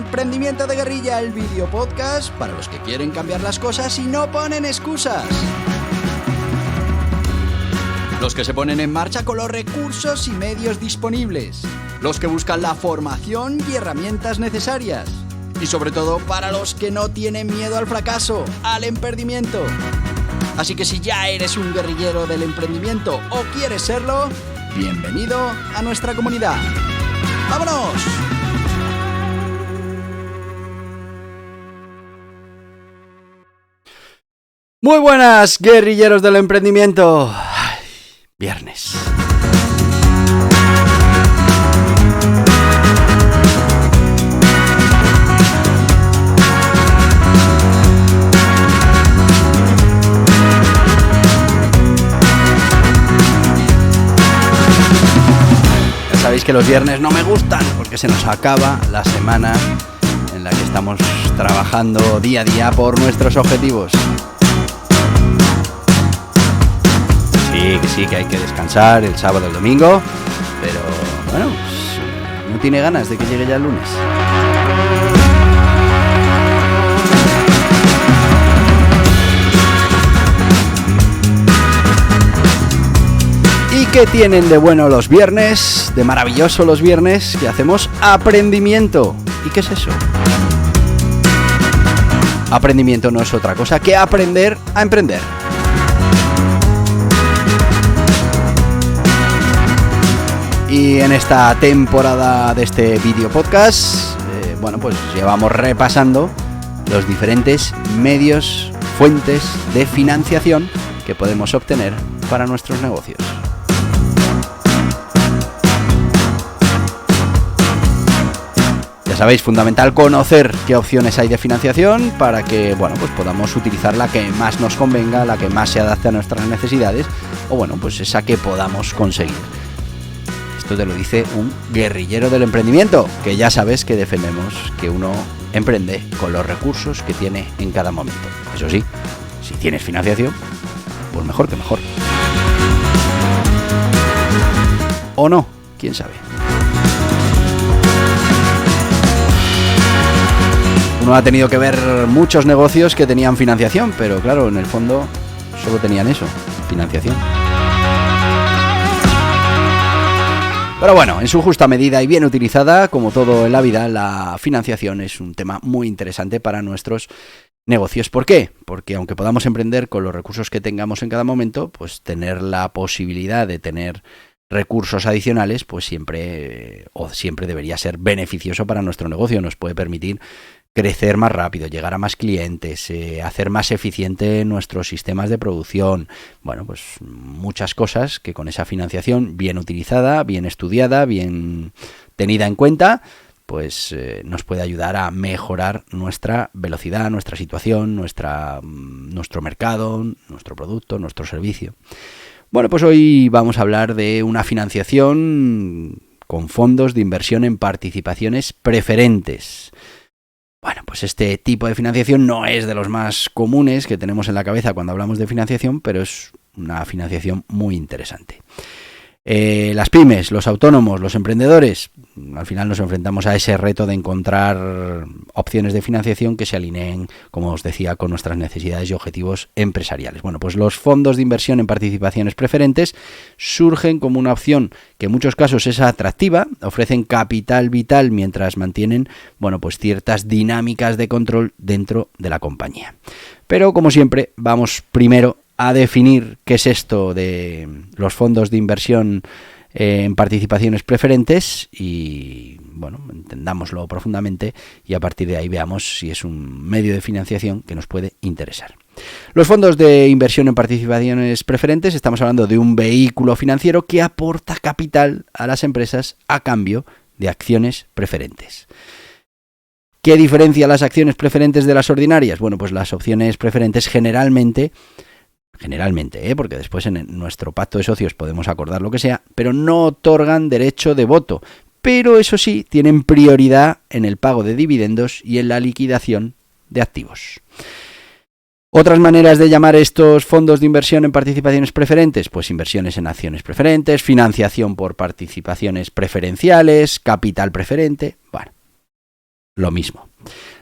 Emprendimiento de Guerrilla, el vídeo podcast para los que quieren cambiar las cosas y no ponen excusas. Los que se ponen en marcha con los recursos y medios disponibles. Los que buscan la formación y herramientas necesarias. Y sobre todo para los que no tienen miedo al fracaso, al emprendimiento. Así que si ya eres un guerrillero del emprendimiento o quieres serlo, bienvenido a nuestra comunidad. ¡Vámonos! Muy buenas, guerrilleros del emprendimiento. Ay, viernes. Ya sabéis que los viernes no me gustan porque se nos acaba la semana en la que estamos trabajando día a día por nuestros objetivos. Sí, que hay que descansar el sábado y el domingo, pero bueno, pues, no tiene ganas de que llegue ya el lunes. ¿Y qué tienen de bueno los viernes? De maravilloso los viernes, que hacemos aprendimiento. ¿Y qué es eso? Aprendimiento no es otra cosa que aprender a emprender. Y en esta temporada de este vídeo podcast, pues llevamos repasando los diferentes medios, fuentes de financiación que podemos obtener para nuestros negocios. Ya sabéis, fundamental conocer qué opciones hay de financiación para que, pues podamos utilizar la que más nos convenga, la que más se adapte a nuestras necesidades o, pues esa que podamos conseguir. Esto te lo dice un guerrillero del emprendimiento, que ya sabes que defendemos que uno emprende con los recursos que tiene en cada momento. Eso sí, si tienes financiación, pues mejor que mejor. O no, quién sabe. Uno ha tenido que ver muchos negocios que tenían financiación, pero claro, en el fondo solo tenían eso, financiación. Pero bueno, en su justa medida y bien utilizada, como todo en la vida, la financiación es un tema muy interesante para nuestros negocios. ¿Por qué? Porque aunque podamos emprender con los recursos que tengamos en cada momento, pues tener la posibilidad de tener recursos adicionales, pues siempre debería ser beneficioso para nuestro negocio. Nos puede permitir crecer más rápido, llegar a más clientes, hacer más eficiente nuestros sistemas de producción. Pues muchas cosas que con esa financiación bien utilizada, bien estudiada, bien tenida en cuenta, pues nos puede ayudar a mejorar nuestra velocidad, nuestra situación, nuestro mercado, nuestro producto, nuestro servicio. Pues hoy vamos a hablar de una financiación con fondos de inversión en participaciones preferentes. Pues este tipo de financiación no es de los más comunes que tenemos en la cabeza cuando hablamos de financiación, pero es una financiación muy interesante. Las pymes, los autónomos, los emprendedores, al final nos enfrentamos a ese reto de encontrar opciones de financiación que se alineen, como os decía, con nuestras necesidades y objetivos empresariales. Pues los fondos de inversión en participaciones preferentes surgen como una opción que en muchos casos es atractiva, ofrecen capital vital mientras mantienen, pues ciertas dinámicas de control dentro de la compañía. Pero como siempre, vamos primero a definir qué es esto de los fondos de inversión en participaciones preferentes y, entendámoslo profundamente y a partir de ahí veamos si es un medio de financiación que nos puede interesar. Los fondos de inversión en participaciones preferentes, estamos hablando de un vehículo financiero que aporta capital a las empresas a cambio de acciones preferentes. ¿Qué diferencia las acciones preferentes de las ordinarias? Pues las opciones preferentes generalmente, porque después en nuestro pacto de socios podemos acordar lo que sea, pero no otorgan derecho de voto, pero eso sí, tienen prioridad en el pago de dividendos y en la liquidación de activos. Otras maneras de llamar estos fondos de inversión en participaciones preferentes, pues inversiones en acciones preferentes, financiación por participaciones preferenciales, capital preferente, lo mismo.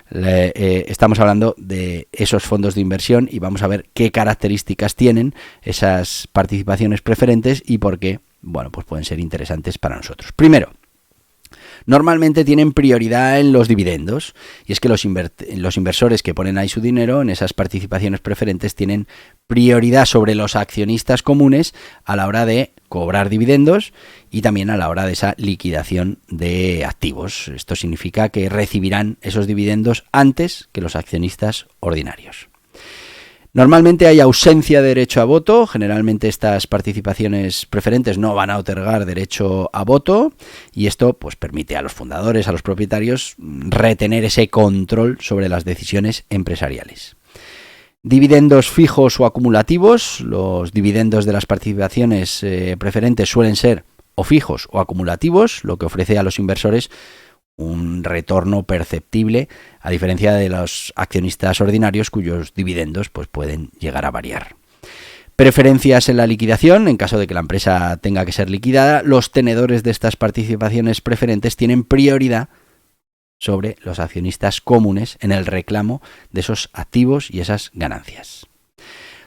Estamos hablando de esos fondos de inversión y vamos a ver qué características tienen esas participaciones preferentes y por qué, bueno, pues pueden ser interesantes para nosotros. Primero, normalmente tienen prioridad en los dividendos, y es que los inversores que ponen ahí su dinero en esas participaciones preferentes tienen prioridad sobre los accionistas comunes a la hora de cobrar dividendos y también a la hora de esa liquidación de activos. Esto significa que recibirán esos dividendos antes que los accionistas ordinarios. Normalmente hay ausencia de derecho a voto, generalmente estas participaciones preferentes no van a otorgar derecho a voto y esto pues permite a los fundadores, a los propietarios, retener ese control sobre las decisiones empresariales. Dividendos fijos o acumulativos. Los dividendos de las participaciones preferentes suelen ser o fijos o acumulativos, lo que ofrece a los inversores un retorno perceptible, a diferencia de los accionistas ordinarios cuyos dividendos pues pueden llegar a variar. Preferencias en la liquidación. En caso de que la empresa tenga que ser liquidada, los tenedores de estas participaciones preferentes tienen prioridad sobre los accionistas comunes en el reclamo de esos activos y esas ganancias.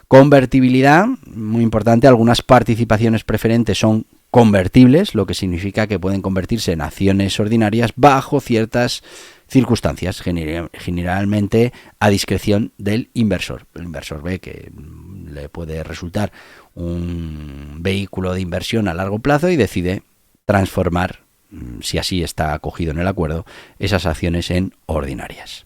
Convertibilidad, muy importante. Algunas participaciones preferentes son convertibles, lo que significa que pueden convertirse en acciones ordinarias bajo ciertas circunstancias, generalmente a discreción del inversor. El inversor ve que le puede resultar un vehículo de inversión a largo plazo y decide transformar, si así está acogido en el acuerdo, esas acciones en ordinarias.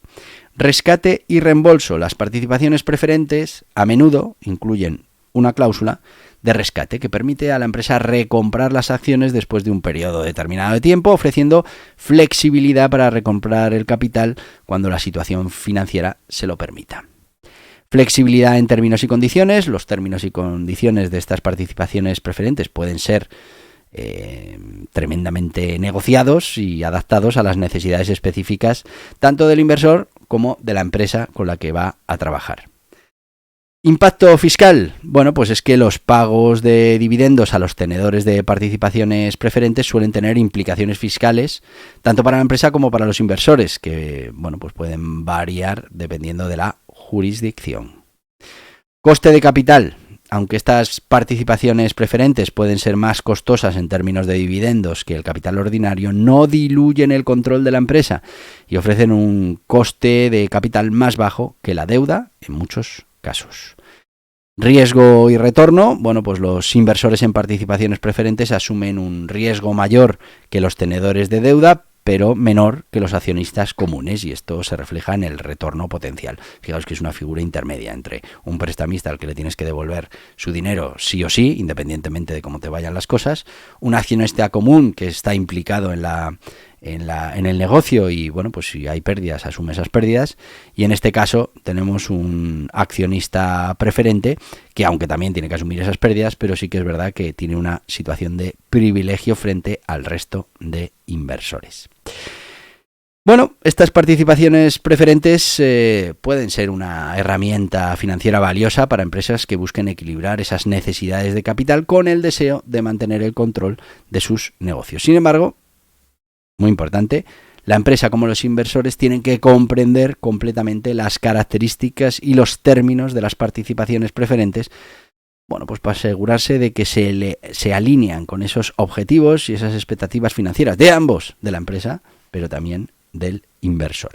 Rescate y reembolso. Las participaciones preferentes a menudo incluyen una cláusula de rescate que permite a la empresa recomprar las acciones después de un periodo determinado de tiempo, ofreciendo flexibilidad para recomprar el capital cuando la situación financiera se lo permita. Flexibilidad en términos y condiciones. Los términos y condiciones de estas participaciones preferentes pueden ser tremendamente negociados y adaptados a las necesidades específicas tanto del inversor como de la empresa con la que va a trabajar. Impacto fiscal. Bueno, pues es que los pagos de dividendos a los tenedores de participaciones preferentes suelen tener implicaciones fiscales tanto para la empresa como para los inversores, que bueno, pues pueden variar dependiendo de la jurisdicción. Coste de capital. Aunque estas participaciones preferentes pueden ser más costosas en términos de dividendos que el capital ordinario, no diluyen el control de la empresa y ofrecen un coste de capital más bajo que la deuda en muchos casos. Riesgo y retorno. Bueno, pues los inversores en participaciones preferentes asumen un riesgo mayor que los tenedores de deuda, pero menor que los accionistas comunes, y esto se refleja en el retorno potencial. Fijaos que es una figura intermedia entre un prestamista al que le tienes que devolver su dinero sí o sí, independientemente de cómo te vayan las cosas, un accionista común que está implicado en el negocio y bueno, pues si hay pérdidas asume esas pérdidas, y en este caso tenemos un accionista preferente que aunque también tiene que asumir esas pérdidas, pero sí que es verdad que tiene una situación de privilegio frente al resto de inversores. Bueno, estas participaciones preferentes pueden ser una herramienta financiera valiosa para empresas que busquen equilibrar esas necesidades de capital con el deseo de mantener el control de sus negocios. Sin embargo, muy importante, la empresa como los inversores tienen que comprender completamente las características y los términos de las participaciones preferentes, bueno, pues para asegurarse de que se alinean con esos objetivos y esas expectativas financieras de ambos, de la empresa, pero también del inversor.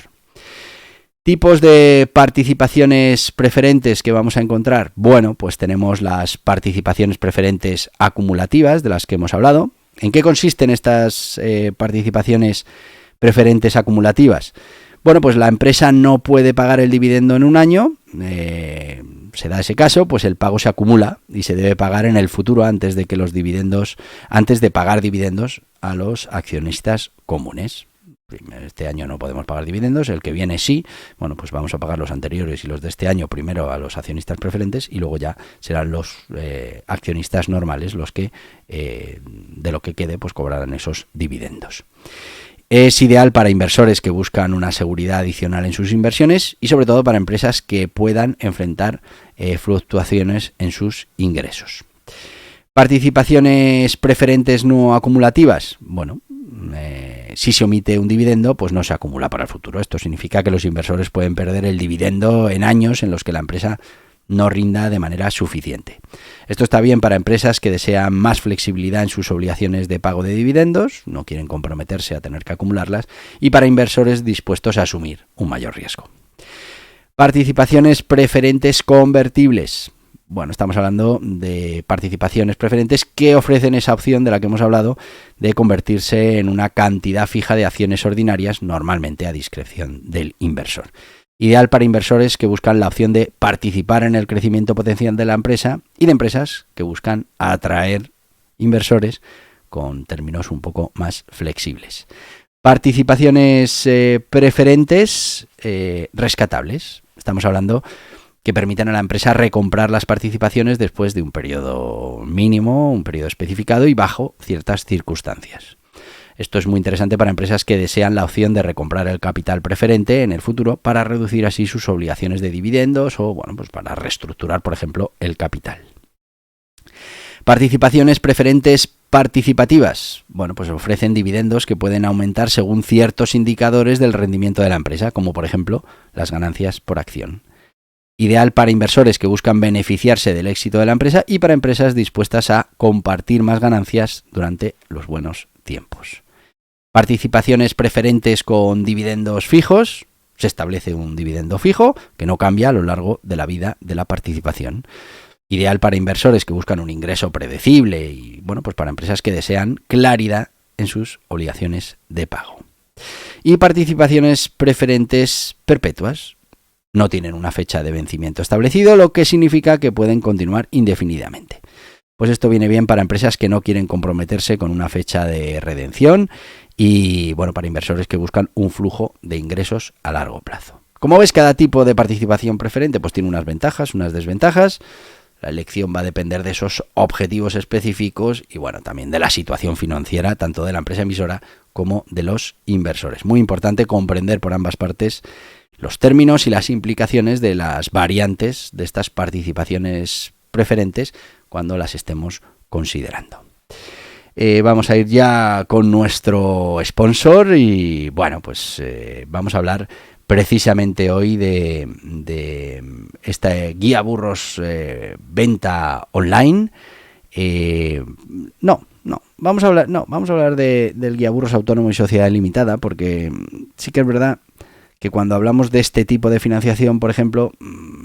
Tipos de participaciones preferentes que vamos a encontrar. Bueno, pues tenemos las participaciones preferentes acumulativas, de las que hemos hablado. ¿En qué consisten estas participaciones preferentes acumulativas? Bueno, pues la empresa no puede pagar el dividendo en un año, se da ese caso, pues el pago se acumula y se debe pagar en el futuro antes de pagar dividendos a los accionistas comunes. Este año no podemos pagar dividendos, el que viene sí, bueno, pues vamos a pagar los anteriores y los de este año primero a los accionistas preferentes y luego ya serán los accionistas normales los que de lo que quede pues cobrarán esos dividendos. Es ideal para inversores que buscan una seguridad adicional en sus inversiones y sobre todo para empresas que puedan enfrentar fluctuaciones en sus ingresos. Participaciones preferentes no acumulativas. Bueno, si se omite un dividendo, pues no se acumula para el futuro. Esto significa que los inversores pueden perder el dividendo en años en los que la empresa no rinda de manera suficiente. Esto está bien para empresas que desean más flexibilidad en sus obligaciones de pago de dividendos, no quieren comprometerse a tener que acumularlas, y para inversores dispuestos a asumir un mayor riesgo. Participaciones preferentes convertibles. Bueno, estamos hablando de participaciones preferentes que ofrecen esa opción de la que hemos hablado de convertirse en una cantidad fija de acciones ordinarias, normalmente a discreción del inversor. Ideal para inversores que buscan la opción de participar en el crecimiento potencial de la empresa y de empresas que buscan atraer inversores con términos un poco más flexibles. Participaciones preferentes rescatables. Estamos hablando que permiten a la empresa recomprar las participaciones después de un periodo mínimo, un periodo especificado y bajo ciertas circunstancias. Esto es muy interesante para empresas que desean la opción de recomprar el capital preferente en el futuro para reducir así sus obligaciones de dividendos o pues para reestructurar, por ejemplo, el capital. Participaciones preferentes participativas. Bueno, pues ofrecen dividendos que pueden aumentar según ciertos indicadores del rendimiento de la empresa, como por ejemplo las ganancias por acción. Ideal para inversores que buscan beneficiarse del éxito de la empresa y para empresas dispuestas a compartir más ganancias durante los buenos tiempos. Participaciones preferentes con dividendos fijos. Se establece un dividendo fijo que no cambia a lo largo de la vida de la participación. Ideal para inversores que buscan un ingreso predecible y pues para empresas que desean claridad en sus obligaciones de pago. Y participaciones preferentes perpetuas. No tienen una fecha de vencimiento establecido, lo que significa que pueden continuar indefinidamente. Pues esto viene bien para empresas que no quieren comprometerse con una fecha de redención y para inversores que buscan un flujo de ingresos a largo plazo. Como ves, cada tipo de participación preferente pues tiene unas ventajas, unas desventajas. La elección va a depender de esos objetivos específicos y también de la situación financiera tanto de la empresa emisora como de los inversores. Muy importante comprender por ambas partes los términos y las implicaciones de las variantes de estas participaciones preferentes cuando las estemos considerando. Vamos a ir ya con nuestro sponsor y vamos a hablar precisamente hoy de esta guía burros venta online. Vamos a hablar del guía burros autónomo y sociedad limitada, porque sí que es verdad que cuando hablamos de este tipo de financiación, por ejemplo,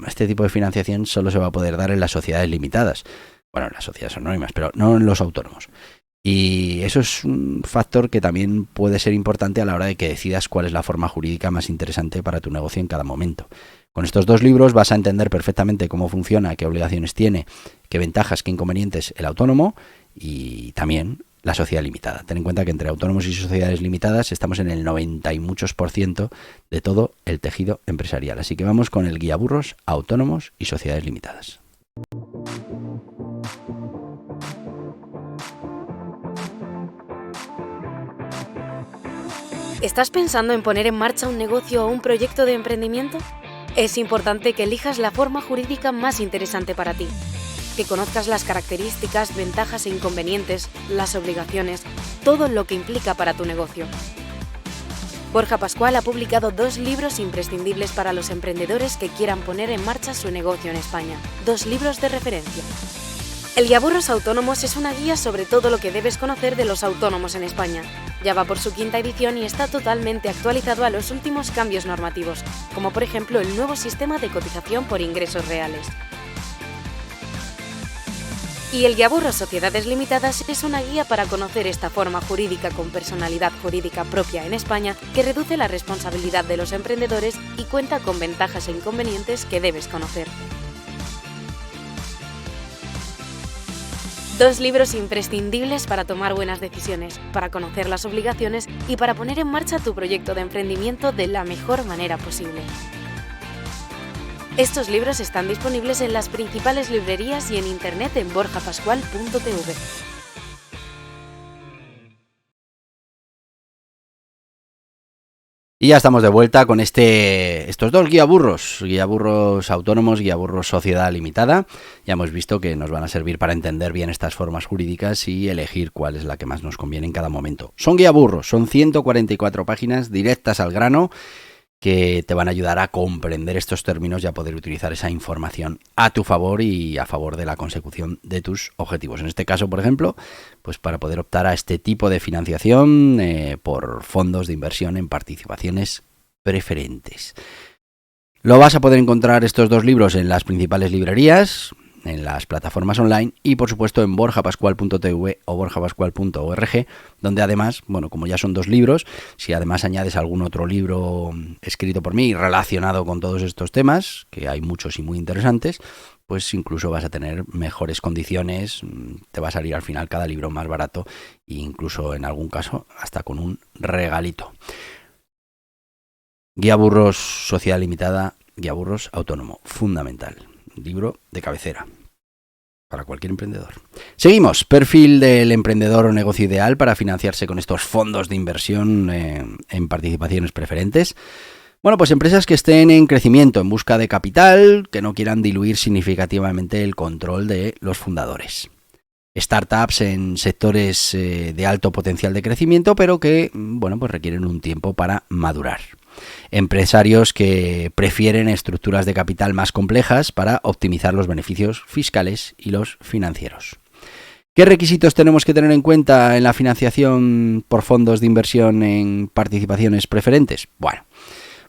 este tipo de financiación solo se va a poder dar en las sociedades limitadas. Bueno, en las sociedades anónimas, pero no en los autónomos. Y eso es un factor que también puede ser importante a la hora de que decidas cuál es la forma jurídica más interesante para tu negocio en cada momento. Con estos dos libros vas a entender perfectamente cómo funciona, qué obligaciones tiene, qué ventajas, qué inconvenientes el autónomo y también la sociedad limitada. Ten en cuenta que entre autónomos y sociedades limitadas estamos en el 90 y muchos % de todo el tejido empresarial. Así que vamos con el guía burros, autónomos y sociedades limitadas. ¿Estás pensando en poner en marcha un negocio o un proyecto de emprendimiento? Es importante que elijas la forma jurídica más interesante para ti. Que conozcas las características, ventajas e inconvenientes, las obligaciones, todo lo que implica para tu negocio. Borja Pascual ha publicado 2 libros imprescindibles para los emprendedores que quieran poner en marcha su negocio en España. 2 libros de referencia. El Guía Burros Autónomos es una guía sobre todo lo que debes conocer de los autónomos en España. Ya va por su 5ª edición y está totalmente actualizado a los últimos cambios normativos, como por ejemplo el nuevo sistema de cotización por ingresos reales. Y el Guía Burros Sociedades Limitadas es una guía para conocer esta forma jurídica con personalidad jurídica propia en España que reduce la responsabilidad de los emprendedores y cuenta con ventajas e inconvenientes que debes conocer. 2 libros imprescindibles para tomar buenas decisiones, para conocer las obligaciones y para poner en marcha tu proyecto de emprendimiento de la mejor manera posible. Estos libros están disponibles en las principales librerías y en internet en borjapascual.tv. Y ya estamos de vuelta con estos dos guiaburros autónomos, guiaburros sociedad limitada. Ya hemos visto que nos van a servir para entender bien estas formas jurídicas y elegir cuál es la que más nos conviene en cada momento. Son guiaburros, son 144 páginas directas al grano que te van a ayudar a comprender estos términos y a poder utilizar esa información a tu favor y a favor de la consecución de tus objetivos. En este caso, por ejemplo, pues para poder optar a este tipo de financiación por fondos de inversión en participaciones preferentes. Lo vas a poder encontrar estos dos libros en las principales librerías, en las plataformas online y por supuesto en borjapascual.tv o borjapascual.org, donde además, bueno, como ya son dos libros, si además añades algún otro libro escrito por mí relacionado con todos estos temas, que hay muchos y muy interesantes, pues incluso vas a tener mejores condiciones, te va a salir al final cada libro más barato e incluso en algún caso hasta con un regalito. Guiaburros Sociedad Limitada, Guiaburros Autónomo, fundamental. Libro de cabecera para cualquier emprendedor. Seguimos. Perfil del emprendedor o negocio ideal para financiarse con estos fondos de inversión en participaciones preferentes. Bueno, pues empresas que estén en crecimiento, en busca de capital, que no quieran diluir significativamente el control de los fundadores. Startups en sectores de alto potencial de crecimiento, pero que, bueno, pues requieren un tiempo para madurar. Empresarios que prefieren estructuras de capital más complejas para optimizar los beneficios fiscales y los financieros. ¿Qué requisitos tenemos que tener en cuenta en la financiación por fondos de inversión en participaciones preferentes? Bueno,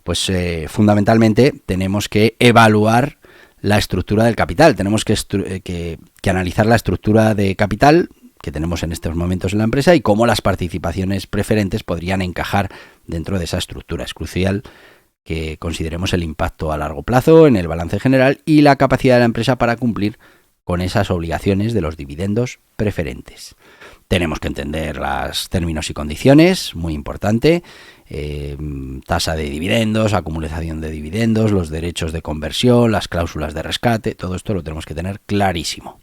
pues fundamentalmente tenemos que evaluar la estructura del capital. Tenemos que analizar la estructura de capital que tenemos en estos momentos en la empresa y cómo las participaciones preferentes podrían encajar dentro de esa estructura. Es crucial que consideremos el impacto a largo plazo en el balance general y la capacidad de la empresa para cumplir con esas obligaciones de los dividendos preferentes. Tenemos que entender los términos y condiciones, muy importante, tasa de dividendos, acumulación de dividendos, los derechos de conversión, las cláusulas de rescate, todo esto lo tenemos que tener clarísimo.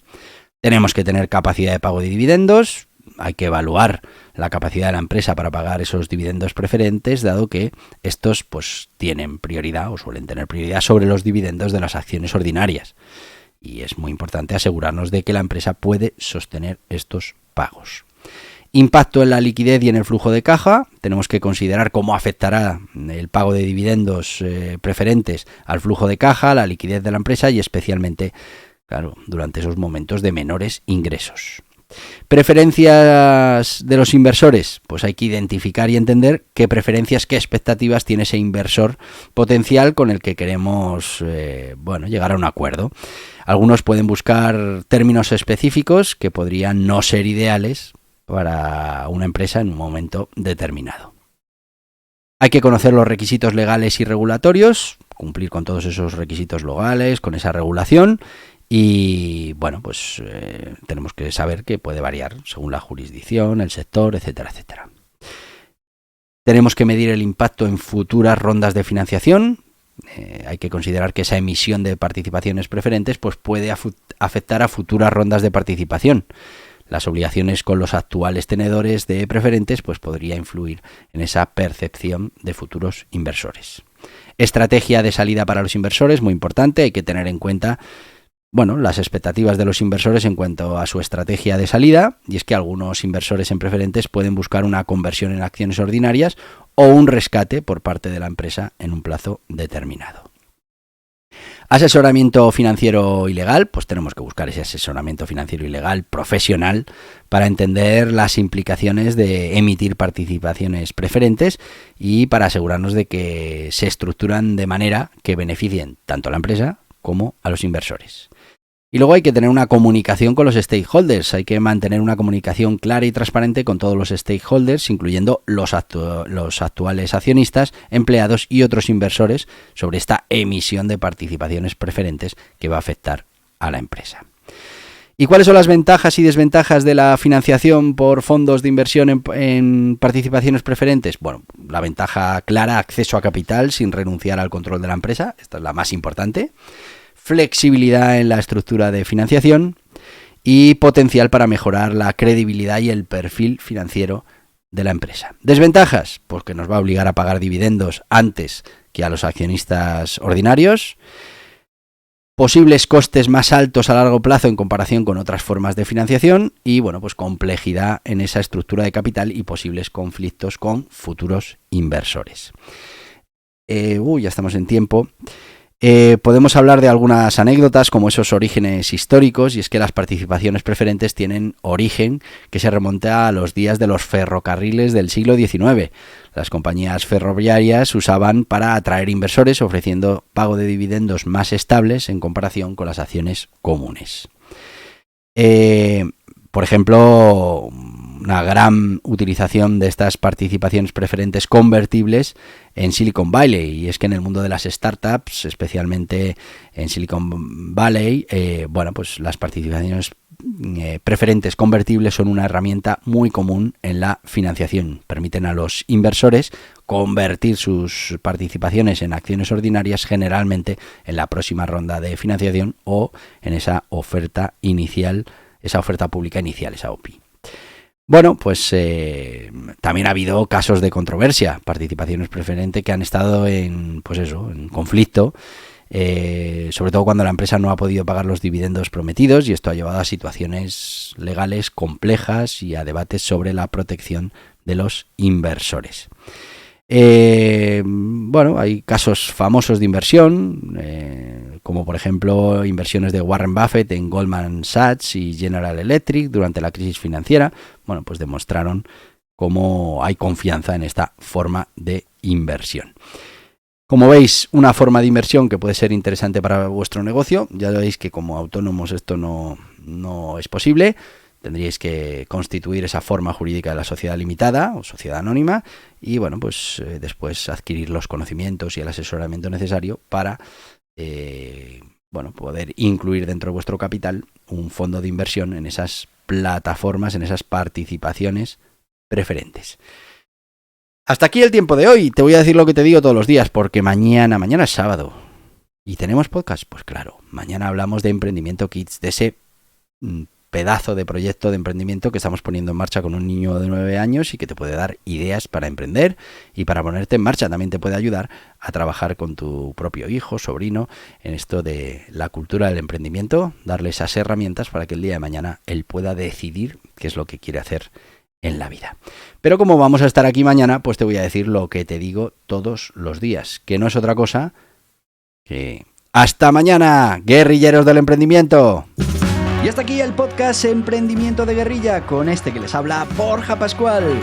Tenemos que tener capacidad de pago de dividendos, hay que evaluar la capacidad de la empresa para pagar esos dividendos preferentes, dado que estos pues tienen prioridad o suelen tener prioridad sobre los dividendos de las acciones ordinarias. Y es muy importante asegurarnos de que la empresa puede sostener estos pagos. Impacto en la liquidez y en el flujo de caja. Tenemos que considerar cómo afectará el pago de dividendos preferentes al flujo de caja, a la liquidez de la empresa y especialmente, claro, durante esos momentos de menores ingresos. Preferencias de los inversores. Pues hay que identificar y entender qué preferencias, qué expectativas tiene ese inversor potencial con el que queremos llegar a un acuerdo. Algunos pueden buscar términos específicos que podrían no ser ideales para una empresa en un momento determinado. Hay que conocer los requisitos legales y regulatorios, cumplir con todos esos requisitos legales, con esa regulación. Y bueno, pues tenemos que saber que puede variar según la jurisdicción, el sector, etcétera, etcétera. Tenemos que medir el impacto en futuras rondas de financiación. Hay que considerar que esa emisión de participaciones preferentes pues puede afectar a futuras rondas de participación. Las obligaciones con los actuales tenedores de preferentes pues podría influir en esa percepción de futuros inversores. Estrategia de salida para los inversores, muy importante, hay que tener en cuenta las expectativas de los inversores en cuanto a su estrategia de salida, y es que algunos inversores en preferentes pueden buscar una conversión en acciones ordinarias o un rescate por parte de la empresa en un plazo determinado. Asesoramiento financiero y legal, pues tenemos que buscar ese asesoramiento financiero y legal profesional para entender las implicaciones de emitir participaciones preferentes y para asegurarnos de que se estructuran de manera que beneficien tanto a la empresa como a los inversores. Y luego hay que tener una comunicación con los stakeholders, hay que mantener una comunicación clara y transparente con todos los stakeholders, incluyendo los actuales accionistas, empleados y otros inversores sobre esta emisión de participaciones preferentes que va a afectar a la empresa. ¿Y cuáles son las ventajas y desventajas de la financiación por fondos de inversión en participaciones preferentes? Bueno, la ventaja clara, acceso a capital sin renunciar al control de la empresa, esta es la más importante. Flexibilidad en la estructura de financiación y potencial para mejorar la credibilidad y el perfil financiero de la empresa. ¿Desventajas? Pues que nos va a obligar a pagar dividendos antes que a los accionistas ordinarios. Posibles costes más altos a largo plazo en comparación con otras formas de financiación y, bueno, pues complejidad en esa estructura de capital y posibles conflictos con futuros inversores. Ya estamos en tiempo. Podemos hablar de algunas anécdotas como esos orígenes históricos, y es que las participaciones preferentes tienen origen que se remonta a los días de los ferrocarriles del siglo XIX. Las compañías ferroviarias usaban para atraer inversores ofreciendo pago de dividendos más estables en comparación con las acciones comunes. Por ejemplo, una gran utilización de estas participaciones preferentes convertibles en Silicon Valley, y es que en el mundo de las startups, especialmente en Silicon Valley, pues las participaciones preferentes convertibles son una herramienta muy común en la financiación. Permiten a los inversores convertir sus participaciones en acciones ordinarias, generalmente en la próxima ronda de financiación o en esa oferta inicial, esa oferta pública inicial, esa OPI. Bueno, pues también ha habido casos de controversia, participaciones preferentes que han estado en conflicto, sobre todo cuando la empresa no ha podido pagar los dividendos prometidos, y esto ha llevado a situaciones legales complejas y a debates sobre la protección de los inversores. Hay casos famosos de inversión, como por ejemplo inversiones de Warren Buffett en Goldman Sachs y General Electric durante la crisis financiera. Bueno, pues demostraron cómo hay confianza en esta forma de inversión. Como veis, una forma de inversión que puede ser interesante para vuestro negocio. Ya veis que como autónomos esto no es posible. Tendríais que constituir esa forma jurídica de la sociedad limitada o sociedad anónima y, después adquirir los conocimientos y el asesoramiento necesario para poder incluir dentro de vuestro capital un fondo de inversión en esas plataformas, en esas participaciones preferentes. Hasta aquí el tiempo de hoy. Te voy a decir lo que te digo todos los días, porque mañana es sábado. ¿Y tenemos podcast? Pues claro, mañana hablamos de Emprendimiento Kids, de ese pedazo de proyecto de emprendimiento que estamos poniendo en marcha con un niño de 9 años y que te puede dar ideas para emprender y para ponerte en marcha. También te puede ayudar a trabajar con tu propio hijo, sobrino, en esto de la cultura del emprendimiento, darle esas herramientas para que el día de mañana él pueda decidir qué es lo que quiere hacer en la vida. Pero como vamos a estar aquí mañana, pues te voy a decir lo que te digo todos los días, que no es otra cosa que ¡hasta mañana, guerrilleros del emprendimiento! Y hasta aquí el podcast Emprendimiento de Guerrilla, con este que les habla Borja Pascual.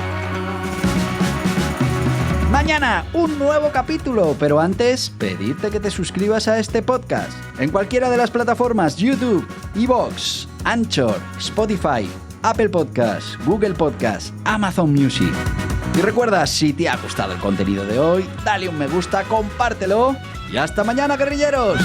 Mañana un nuevo capítulo, pero antes pedirte que te suscribas a este podcast en cualquiera de las plataformas YouTube, iVoox, Anchor, Spotify, Apple Podcasts, Google Podcasts, Amazon Music. Y recuerda, si te ha gustado el contenido de hoy, dale un me gusta, compártelo y hasta mañana, guerrilleros.